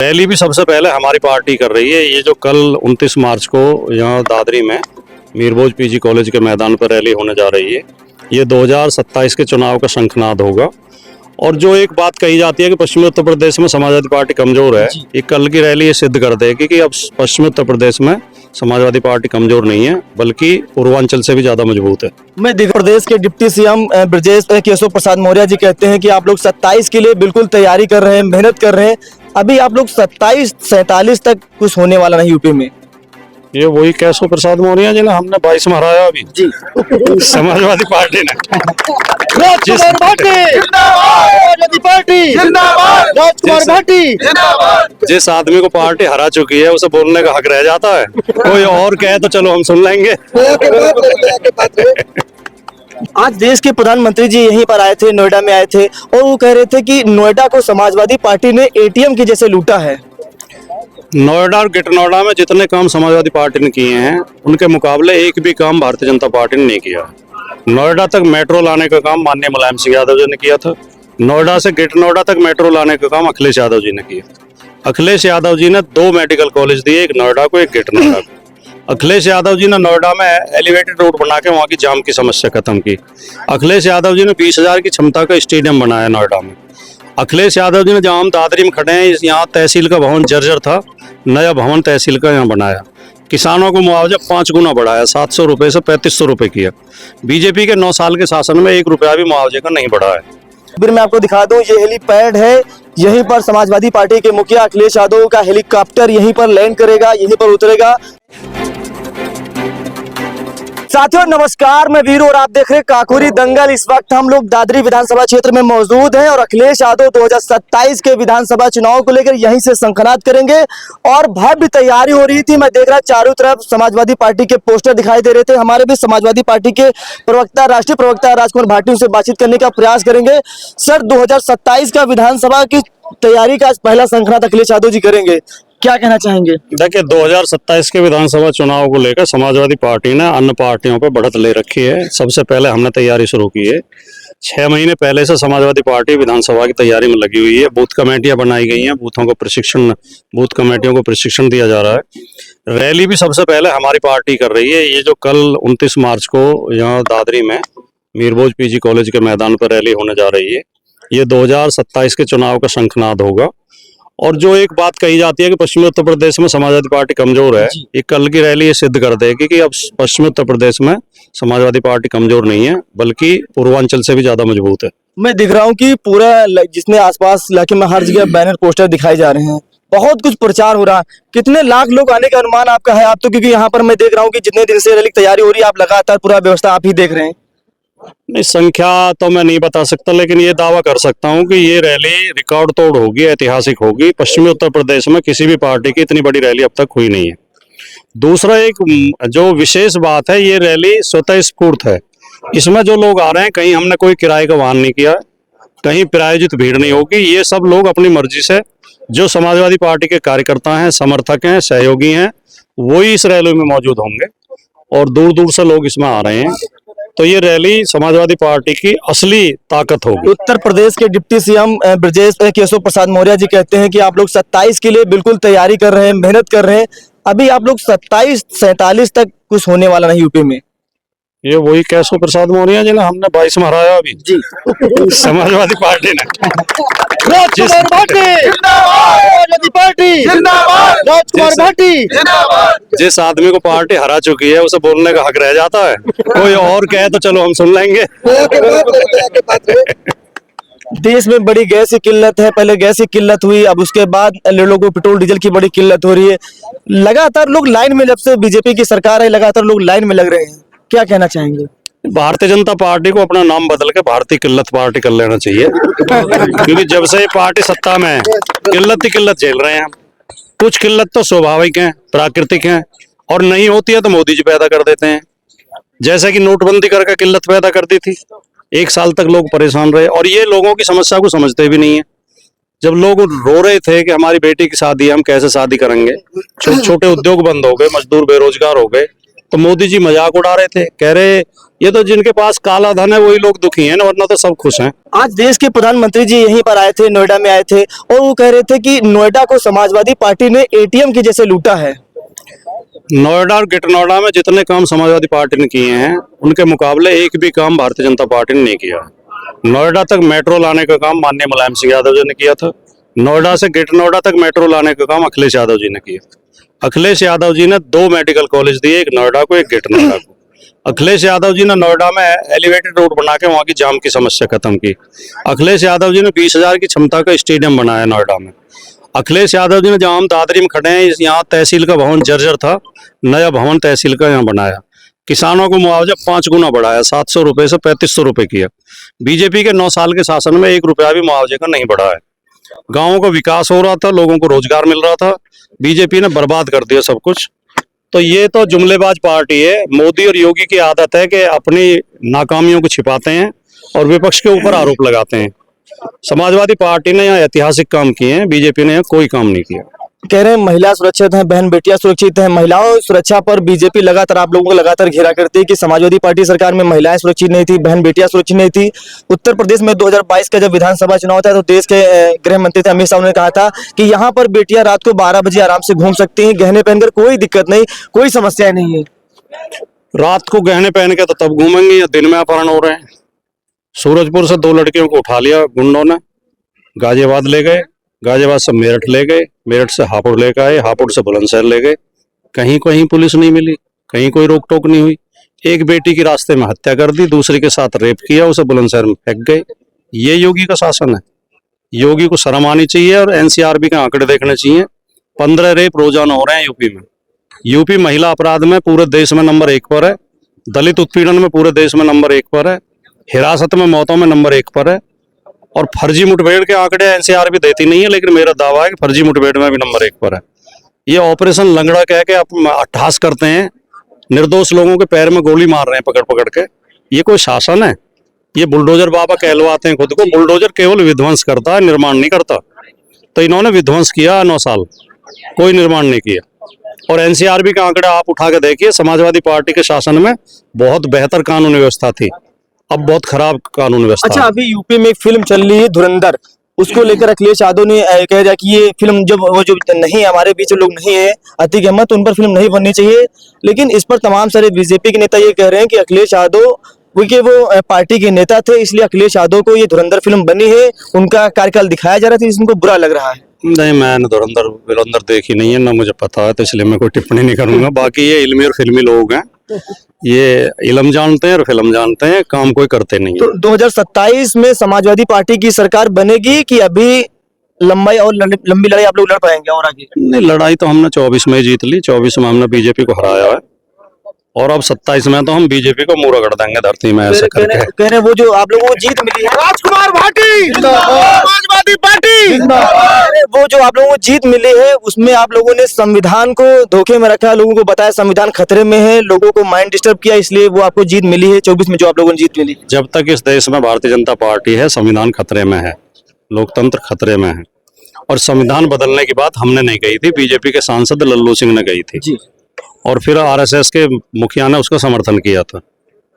Rally भी सबसे पहले हमारी पार्टी कर रही है। ये जो कल 29 मार्च को यहाँ दादरी में मीरभोज पीजी कॉलेज के मैदान पर रैली होने जा रही है, ये 2027 के चुनाव का शंखनाद होगा। और जो एक बात कही जाती है कि पश्चिमी उत्तर प्रदेश में समाजवादी पार्टी कमजोर है, ये कल की रैली ये सिद्ध कर देगी कि अब पश्चिमी उत्तर प्रदेश में समाजवादी पार्टी कमजोर नहीं है, बल्कि पूर्वांचल से भी ज्यादा मजबूत है। मैं मध्य प्रदेश के डिप्टी सीएम ब्रजेश केशव प्रसाद मौर्य जी कहते हैं कि आप लोग 27 के लिए बिल्कुल तैयारी कर रहे हैं, मेहनत कर रहे हैं। अभी आप लोग 27-47 तक कुछ होने वाला नहीं यूपी में। ये वही केशव प्रसाद मौर्य जी ने हमने 22 में हराया अभी जी समाजवादी पार्टी ने। राजकुमार भाटी जिस आदमी को पार्टी हरा चुकी है उसे बोलने का हक रह जाता है। कोई और कहे तो चलो हम सुन लेंगे। आज देश के प्रधानमंत्री जी यहीं पर आए थे, नोएडा में आए थे, और वो कह रहे थे कि नोएडा को समाजवादी पार्टी ने एटीएम की जैसे लूटा है। नोएडा और ग्रेटर नोएडा में जितने काम समाजवादी पार्टी ने किए हैं, उनके मुकाबले एक भी काम भारतीय जनता पार्टी ने नहीं किया। नोएडा तक मेट्रो लाने का काम माननीय मुलायम सिंह यादव जी ने किया था। नोएडा से ग्रेटर नोएडा तक मेट्रो लाने का काम अखिलेश यादव जी ने किया। अखिलेश यादव जी ने 2 मेडिकल कॉलेज दिए, एक नोएडा को, एक ग्रेटर नोएडा को। अखिलेश यादव जी ने नोएडा में एलिवेटेड रोड बना के वहाँ की जाम की समस्या खत्म की। अखिलेश यादव जी ने 20,000 की क्षमता का स्टेडियम बनाया नोएडा में। अखिलेश यादव जी ने जहाँ हम दादरी में खड़े हैं, यहाँ तहसील का भवन जर्जर था, नया भवन तहसील का यहाँ बनाया। किसानों को मुआवजा 5 गुना बढ़ाया, 700 रुपये से 3500 रुपये किया। बीजेपी के 9 साल के शासन में 1 रुपया भी मुआवजे का नहीं बढ़ा है। फिर मैं आपको दिखा दूं, ये हेलीपैड है, यहीं पर समाजवादी पार्टी के मुखिया अखिलेश यादव का हेलीकॉप्टर यहीं पर लैंड करेगा, यहीं पर उतरेगा। साथियों नमस्कार, मैं वीरू और आप देख रहे हैं काकोरी दंगल। इस वक्त हम लोग दादरी विधानसभा क्षेत्र में मौजूद हैं और अखिलेश यादव 2027 के विधानसभा चुनाव को लेकर यहीं से शंखनाद करेंगे और भव्य तैयारी हो रही थी। मैं देख रहा चारों तरफ समाजवादी पार्टी के पोस्टर दिखाई दे रहे थे। हमारे भी समाजवादी पार्टी के प्रवक्ता, राष्ट्रीय प्रवक्ता राजकुमार भाटी से बातचीत करने का प्रयास करेंगे। सर, 2027 का विधानसभा की तैयारी का पहला शंखनाद अखिलेश यादव जी करेंगे, क्या कहना चाहेंगे? देखिए, 2027 के विधानसभा चुनाव को लेकर समाजवादी पार्टी ने अन्य पार्टियों पर बढ़त ले रखी है। सबसे पहले हमने तैयारी शुरू की है। 6 महीने पहले से समाजवादी पार्टी विधानसभा की तैयारी में लगी हुई है। बूथ कमेटियां बनाई गई हैं, बूथ कमेटियों को प्रशिक्षण दिया जा रहा है। रैली भी सबसे पहले हमारी पार्टी कर रही है। ये जो कल 29 मार्च को यहाँ दादरी में मीरभोज पीजी कॉलेज के मैदान पर रैली होने जा रही है, ये 2027 के चुनाव का शंखनाद होगा। और जो एक बात कही जाती है कि पश्चिमी उत्तर प्रदेश में समाजवादी पार्टी कमजोर है, ये कल की रैली ये सिद्ध कर देगी कि अब पश्चिमी उत्तर प्रदेश में समाजवादी पार्टी कमजोर नहीं है, बल्कि पूर्वांचल से भी ज्यादा मजबूत है। मैं दिख रहा हूँ कि पूरा जिसमें आसपास इलाके में हर जगह बैनर पोस्टर दिखाए जा रहे हैं, बहुत कुछ प्रचार हो रहा है। कितने लाख लोग आने का अनुमान आपका है? आप तो, क्योंकि यहाँ पर मैं देख रहा हूँ कि जितने दिन से रैली की तैयारी हो रही है, आप लगातार पूरा व्यवस्था आप ही देख रहे हैं। नहीं, संख्या तो मैं नहीं बता सकता, लेकिन ये दावा कर सकता हूँ कि ये रैली रिकॉर्ड तोड़ होगी, ऐतिहासिक होगी। पश्चिमी उत्तर प्रदेश में किसी भी पार्टी की इतनी बड़ी रैली अब तक हुई नहीं है। दूसरा एक जो विशेष बात है, ये रैली स्वतः स्फूर्त है। इसमें जो लोग आ रहे हैं, कहीं हमने कोई किराए का वाहन नहीं किया, कहीं प्रायोजित भीड़ नहीं होगी। ये सब लोग अपनी मर्जी से, जो समाजवादी पार्टी के कार्यकर्ता हैं, समर्थक हैं, सहयोगी हैं, वही इस रैली में मौजूद होंगे और दूर दूर से लोग इसमें आ रहे हैं। तो ये रैली समाजवादी पार्टी की असली ताकत होगी। उत्तर प्रदेश के डिप्टी सीएम ब्रजेश केशव प्रसाद मौर्य जी कहते हैं कि आप लोग 27 के लिए बिल्कुल तैयारी कर रहे हैं, मेहनत कर रहे हैं। अभी आप लोग 27-47 तक कुछ होने वाला नहीं यूपी में। ये वही केशव प्रसाद मौर्य जी ने हमने 22 में हराया अभी जी समाजवादी पार्टी ने। राजकुमार भाटी जिस आदमी को पार्टी हरा चुकी है उसे बोलने का हक रह जाता है। कोई और कहे तो चलो हम सुन लेंगे। देश में बड़ी गैस की किल्लत है, पहले गैस की किल्लत हुई, अब उसके बाद लोगों को पेट्रोल डीजल की बड़ी किल्लत हो रही है। लगातार लोग लाइन में, जब से बीजेपी की सरकार है, लगातार लोग लाइन में लग रहे हैं, क्या कहना चाहेंगे? भारतीय जनता पार्टी को अपना नाम बदल के भारतीय किल्लत पार्टी कर लेना चाहिए। क्योंकि जब से ये पार्टी सत्ता में है, किल्लत ही किल्लत झेल रहे हैं हम। कुछ किल्लत तो स्वाभाविक है, प्राकृतिक है, और नहीं होती है तो मोदी जी पैदा कर देते हैं। जैसे कि नोटबंदी करके किल्लत पैदा कर दी थी, 1 साल तक लोग परेशान रहे, और ये लोगों की समस्या को समझते भी नहीं है। जब लोग रो रहे थे कि हमारी बेटी की शादी है, हम कैसे शादी करेंगे, छोटे छोटे उद्योग बंद हो गए, मजदूर बेरोजगार हो गए, तो मोदी जी मजाक उड़ा रहे थे, कह रहे ये तो जिनके पास काला धन है वही लोग दुखी हैं, वरना तो सब खुश हैं। आज देश के प्रधानमंत्री जी यहीं पर आए थे, नोएडा में आए थे, और वो कह रहे थे कि नोएडा को समाजवादी पार्टी ने एटीएम के जैसे लूटा है। नोएडा और ग्रेटर नोएडा में जितने काम समाजवादी पार्टी ने किए हैं उनके मुकाबले एक भी काम भारतीय जनता पार्टी ने नहीं किया। नोएडा तक मेट्रो लाने का काम माननीय मुलायम सिंह यादव जी ने किया था। नोएडा से ग्रेटर नोएडा तक मेट्रो लाने का काम अखिलेश यादव जी ने किया। अखिलेश यादव जी ने 2 मेडिकल कॉलेज दिए, एक नोएडा को, एक ग्रेटर नोएडा को। अखिलेश यादव जी ने नोएडा में एलिवेटेड रोड बना के वहाँ की जाम की समस्या खत्म की। अखिलेश यादव जी ने 20,000 की क्षमता का स्टेडियम बनाया नोएडा में। अखिलेश यादव जी ने जहाँ हम दादरी में खड़े हैं, यहाँ तहसील का भवन जर्जर था, नया भवन तहसील का यहाँ बनाया। किसानों को मुआवजा 5 गुना बढ़ाया, 700 रुपए से 3500 रुपए किया। बीजेपी के 9 साल के शासन में 1 रुपया भी मुआवजे का नहीं बढ़ा है। गाँवों का विकास हो रहा था, लोगों को रोजगार मिल रहा था, बीजेपी ने बर्बाद कर दिया सब कुछ। तो ये तो जुमलेबाज पार्टी है। मोदी और योगी की आदत है कि अपनी नाकामियों को छिपाते हैं और विपक्ष के ऊपर आरोप लगाते हैं। समाजवादी पार्टी ने यहाँ ऐतिहासिक काम किए हैं, बीजेपी ने यहाँ कोई काम नहीं किया। कह रहे हैं महिला सुरक्षित हैं, बहन बेटियां सुरक्षित हैं। महिलाओं सुरक्षा पर बीजेपी लगातार आप लोगों को लगातार घेरा करती है कि समाजवादी पार्टी सरकार में महिलाएं सुरक्षित नहीं थी, बहन बेटियां सुरक्षित नहीं थी। उत्तर प्रदेश में 2022 का जब विधानसभा चुनाव था तो देश के गृह मंत्री थे अमित शाह ने कहा था कि यहाँ पर बेटियां रात को 12 बजे आराम से घूम सकती हैं, गहने पहनकर, कोई दिक्कत नहीं, कोई समस्या नहीं है। रात को गहने पहन के तो तब घूमेंगे या दिन में अपहरण हो रहे हैं। सूरजपुर से 2 लड़कियों को उठा लिया गुंडों ने, गाजियाबाद ले गए, गाजियाबाद से मेरठ ले गए, मेरठ से हापुड़ लेकर आए, हापुड़ से बुलंदशहर ले गए। कहीं कहीं पुलिस नहीं मिली, कहीं कोई रोक टोक नहीं हुई। एक बेटी की रास्ते में हत्या कर दी, दूसरी के साथ रेप किया, उसे बुलंदशहर में फेंक गए। ये योगी का शासन है। योगी को शर्म आनी चाहिए और एनसीआरबी के आंकड़े देखने चाहिए। 15 रेप रोजाना हो रहे हैं यूपी में। यूपी महिला अपराध में पूरे देश में नंबर 1 पर है, दलित उत्पीड़न में पूरे देश में नंबर 1 पर है, हिरासत में मौतों में नंबर 1 पर है, और फर्जी मुठभेड़ के आंकड़े एनसीआरबी देती नहीं है, लेकिन मेरा दावा है कि फर्जी मुठभेड़ में भी नंबर 1 पर है। ये ऑपरेशन लंगड़ा कह के आप अट्ठास करते हैं, निर्दोष लोगों के पैर में गोली मार रहे हैं पकड़ पकड़ के। ये कोई शासन है? ये बुलडोजर बाबा कहलवाते हैं खुद को। बुलडोजर केवल विध्वंस करता है, निर्माण नहीं करता। तो इन्होंने विध्वंस किया 9 साल, कोई निर्माण नहीं किया। और एनसीआरबी के आंकड़े आप उठा के देखिए, समाजवादी पार्टी के शासन में बहुत बेहतर कानून व्यवस्था थी, अब बहुत खराब कानून व्यवस्था। अच्छा, अभी यूपी में एक फिल्म चल रही है धुरंधर, उसको लेकर अखिलेश यादव ने कह दिया कि ये फिल्म जब वो जो नहीं हमारे बीच लोग नहीं है अतीक अहमद, तो उन पर फिल्म नहीं बननी चाहिए। लेकिन इस पर तमाम सारे बीजेपी के नेता ये कह रहे हैं कि अखिलेश यादव क्योंकि वो पार्टी के नेता थे, इसलिए अखिलेश यादव को ये धुरंधर फिल्म बनी है, उनका कार्यकाल दिखाया जा रहा था, जिसको बुरा लग रहा है। नहीं, मैंने धुरंधर देखी नहीं है, ना मुझे पता है, तो इसलिए मैं कोई टिप्पणी नहीं करूंगा। बाकी ये इल्मी और फिल्मी लोग हैं, ये इल्म जानते हैं और फिल्म जानते हैं, काम कोई करते नहीं है। तो 2027 में समाजवादी पार्टी की सरकार बनेगी कि अभी लंबी लड़ाई आप लोग लड़ पाएंगे और आगे? नहीं, लड़ाई तो हमने 24 में जीत ली, 24 में हमने बीजेपी को हराया है, और अब 27 में तो हम बीजेपी को मूड़ा कर देंगे धरती में ऐसे करके। कह रहे वो जो आप लोगों को जीत मिली है, राजकुमार भाटी समाजवादी पार्टी, वो जो आप लोगों को जीत मिली है उसमें आप लोगों ने संविधान को धोखे में रखा, लोगों को बताया संविधान खतरे में है, लोगों को माइंड डिस्टर्ब किया, इसलिए वो आपको जीत मिली है 24 में जो आप लोगों को जीत मिली। जब तक इस देश में भारतीय जनता पार्टी है, संविधान खतरे में है, लोकतंत्र खतरे में है। और संविधान बदलने की बात हमने नहीं कही थी, बीजेपी के सांसद लल्लू सिंह ने कही थी जी। और फिर आरएसएस के मुखिया ने उसका समर्थन किया था।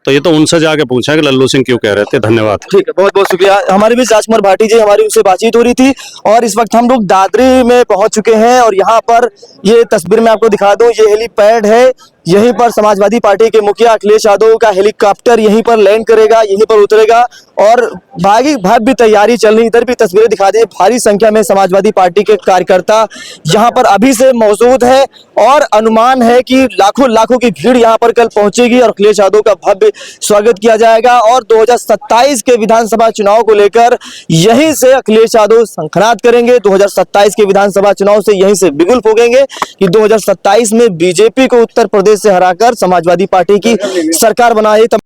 तो ये तो उनसे जाके पूछा कि लल्लू सिंह क्यों कह रहे थे। धन्यवाद। ठीक है, बहुत बहुत शुक्रिया। हमारे बीच राजकुमार भाटी जी, हमारी उनसे बातचीत हो रही थी और इस वक्त हम लोग दादरी में पहुंच चुके हैं और यहाँ पर ये तस्वीर में आपको दिखा दूं, ये हेलीपैड है, यहीं पर समाजवादी पार्टी के मुखिया अखिलेश यादव का हेलीकॉप्टर यहीं पर लैंड करेगा, यहीं पर उतरेगा और भव्य तैयारी चल रही। इधर भी तस्वीरें दिखा दी, भारी संख्या में समाजवादी पार्टी के कार्यकर्ता यहाँ पर अभी से मौजूद है और अनुमान है कि लाखों की भीड़ यहाँ पर कल पहुंचेगी और अखिलेश यादव का भव्य स्वागत किया जाएगा। और 2027 के विधानसभा चुनाव को लेकर यहीं से अखिलेश यादव शंखनाद करेंगे। 2027 के विधानसभा चुनाव से यहीं से बिगुल फूकेंगे कि 2027 में बीजेपी को उत्तर प्रदेश से हराकर समाजवादी पार्टी की सरकार बनाई।